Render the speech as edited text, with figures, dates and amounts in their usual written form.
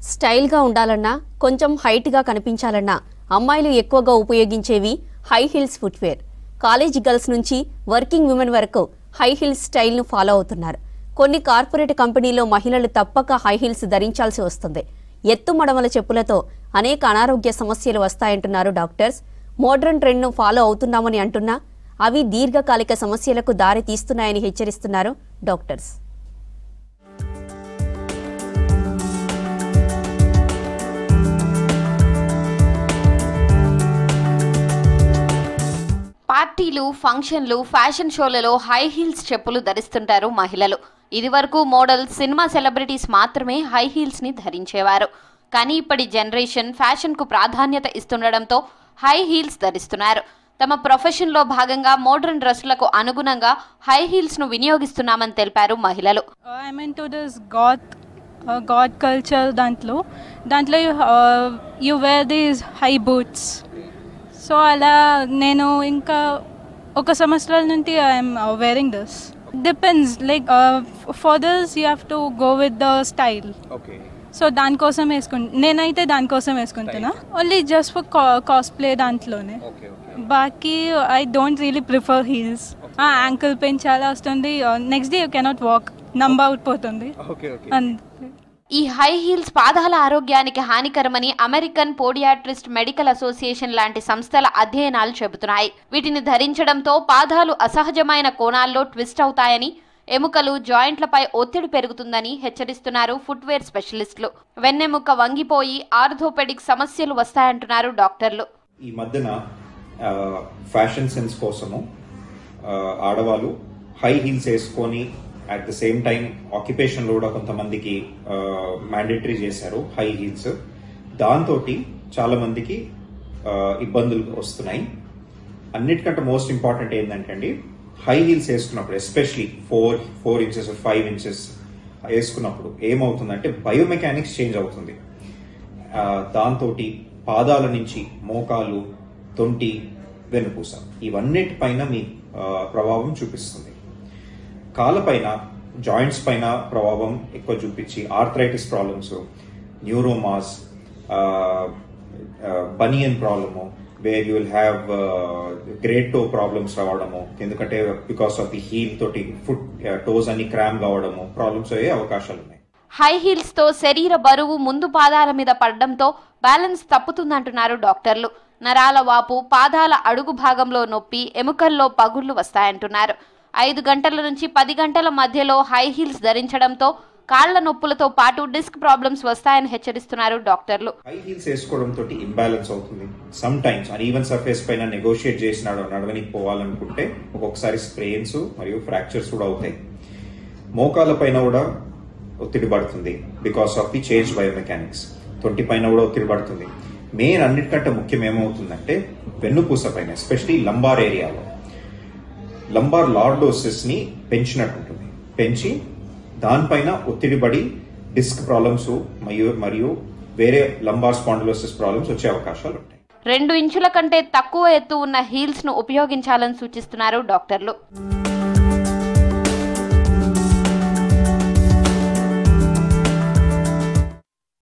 స్టైల్గా ఉండాలన్నా కొంచెం హైట్గా కనిపించాలన్నా అమ్మాయిలు ఎక్కువగా ఉపయోగించేవి high heels footwear. College girls నుంచి వర్కింగ్ విమెన్ వరకు హై హీల్స్ స్టైల్ను ఫాలో అవుతున్నారు. కొన్ని కార్పొరేట్ కంపెనీలో మహిళలు తప్పక హై హీల్స్ ధరించాల్సి వస్తుంది. ఎత్తు మడమల చెప్పులతో అనేక అనారోగ్య సమస్యలు వస్తాయంటున్నారు డాక్టర్స్. మోడ్రన్ ట్రెండ్ను ఫాలో అవుతున్నామని అంటున్నా అవి దీర్ఘకాలిక సమస్యలకు దారి తీస్తున్నాయని హెచ్చరిస్తున్నారు డాక్టర్స్. పార్టీలు, ఫంక్షన్లు, ఫ్యాషన్ షోలలో హై హీల్స్ చెప్పులు ధరిస్తుంటారు మహిళలు. ఇదివరకు మోడల్స్, సినిమా సెలబ్రిటీస్ మాత్రమే హై హీల్స్ ని ధరించేవారు. కానీ ఇప్పటి జనరేషన్ ఫ్యాషన్ కు ప్రాధాన్యత ఇస్తుండడంతో హై హీల్స్ ధరిస్తున్నారు. తమ ప్రొఫెషన్ లో భాగంగా మోడర్న్ డ్రెస్సులకు అనుగుణంగా హై హీల్స్ ను వినియోగిస్తున్నామని తెలిపారు మహిళలు. గాడ్ కల్చర్ దాంట్లో you wear these high boots. So అలా నేను ఇంకా ఒక సంవత్సరాల నుండి I'm wearing this. Depends like for this you have to go with the style. So దానికోసం నేనైతే దానికోసం వేసుకుంటున్నా. ఓన్లీ జస్ట్ ఫర్ కాస్ప్లే దాంట్లోనే. బాకీ I don't really prefer heels. Ankle pain చాలా వస్తుంది. Next day you cannot walk, number out. ఈ high heels పాదాల ఆరోగ్యానికి హానికరమని అమెరికన్ పోడియాట్రిస్ట్ మెడికల్ అసోసియేషన్ లాంటి సంస్థల అధ్యయనాలు చెబుతున్నాయి. వీటిని ధరించడంతో పాదాలు అసహజమైన కోణాల్లో ట్విస్ట్ అవుతాయని, ఎముకలు, జాయింట్లపై ఒత్తిడి పెరుగుతుందని హెచ్చరిస్తున్నారు ఫుట్వేర్ స్పెషలిస్టులు. వెన్నెముక వంగిపోయి ఆర్థోపెడిక్ సమస్యలు వస్తాయంటున్నారు డాక్టర్లు. ఈ మధ్యన ఫ్యాషన్ సెన్స్ కోసము ఆడవాళ్ళు హై హీల్స్ వేసుకొని అట్ ద సేమ్ టైం ఆక్యుపేషన్లో కూడా కొంతమందికి మ్యాండేటరీ చేశారు హై హీల్స్. దాంతో చాలా మందికి ఇబ్బందులు వస్తున్నాయి. అన్నిటికంటే మోస్ట్ ఇంపార్టెంట్ ఏంటంటే అండి, హై హీల్స్ వేసుకున్నప్పుడు ఎస్పెషలీ 4 inches 5 inches వేసుకున్నప్పుడు ఏమవుతుందంటే బయోమెకానిక్స్ చేంజ్ అవుతుంది. దాంతో పాదాల నుంచి మోకాలు, తొంటి, వెన్నుపూస ఇవన్నిటిపైన మీ ప్రభావం చూపిస్తుంది. కాళ్ళపైన, జాయింట్స్ పైన ప్రభావం ఎక్కువ చూపించి arthritis problems, neuromas, bunion problem, where you will have great toe problems రావడము, ఎందుకంటే బికాస్ ఆఫ్ ది హీల్ తోటి ఫుట్ టోస్ అన్ని క్రామ్ కావడము ప్రాబ్లమ్స్ అయ్యే అవకాశాలు ఉన్నాయి. హై హీల్స్ తో శరీర బరువు ముందు పాదాల మీద పడడంతో బ్యాలెన్స్ తప్పుతుందంటున్నారు డాక్టర్లు. నరాల వాపు, పాదాల అడుగు భాగంలో నొప్పి, ఎముకల్లో పగుళ్లు వస్తాయంటున్నారు. 5 గంటల నుంచి 10 గంటల మధ్యలో హై హీల్స్ ధరించడంతో కాళ్ల నొప్పులతో పాటు డిస్క్ ప్రాబ్లమ్స్ వస్తాయని హెచ్చరిస్తున్నారు డాక్టర్లు. హై హీల్స్ వేసుకోవడంతో ఇంబ్యాలెన్స్ అవుతుంది. సమ్ టైమ్స్ అన్ఈవెన్ సర్ఫేస్ పైన నెగోషియేట్ చేసి నడవనికి పోవాలనుకుంటే ఒక్కొక్కసారి స్ప్రెయిన్స్ మరియు ఫ్రాక్చర్స్ కూడా అవుతాయి. మోకాల పైన కూడా ఒత్తిడి పడుతుంది because of the change biomechanics. తొంటి పైన కూడా ఒత్తిడి పడుతుంది. మెయిన్ అన్నిటికంటే ముఖ్యం ఏమవుతుందంటే వెన్నుపూస పైన, ఎస్పెషలీ లంబార్ ఏరియాలో లంబార్ లార్డోసిస్ ని పెంచినట్టుంటుంది. పెంచి దానిపైన ఒత్తిడి పడి డిస్క్ ప్రాబ్లమ్స్ మరియు వేరే లంబార్ స్పాండిలోసిస్ ప్రాబ్లమ్స్ వచ్చే అవకాశాలు ఉంటాయి. 2 ఇంచుల కంటే తక్కువ ఎత్తు ఉన్న హీల్స్ ను ఉపయోగించాలని సూచిస్తున్నారు డాక్టర్లు.